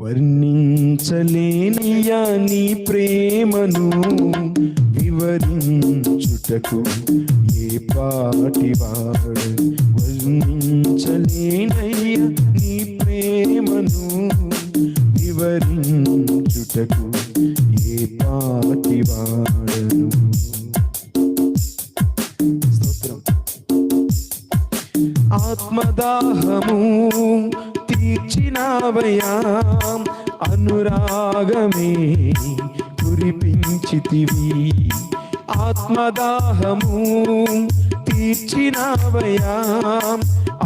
వర్ణించలేనియా నీ ప్రేమను, వివరించుటకు ఏ పాటివాడు. వర్ణించలేనయ్యా నీ ప్రేమను, వివరించుటకు ఏ పాటివాడను. ఆత్మదాహము తీర్చినావయా, అనురాగమే కురిపించితివి. ఆత్మదాహము తీర్చినావయా,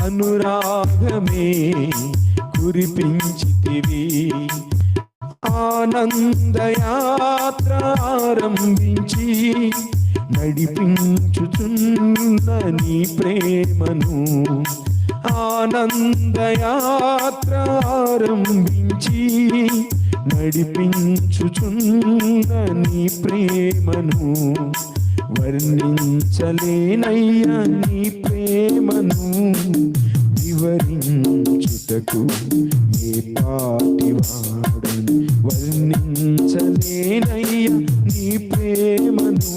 అనురాగమే కురిపించితివి. ఆనందయాత్ర ఆరంభించి నడిపించుచున్న నీ ప్రేమను, ఆనందయాత్ర ఆరంభించి నడిపించుచున్న నీ ప్రేమను. వర్ణించలేనయ్యా నీ ప్రేమను, వివరించుటకు ఏ పాటివాడను. వర్ణించలేనయ్యా నీ ప్రేమను,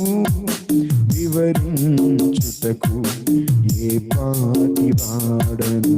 వివరించుటకు ఏ పాటివాడను.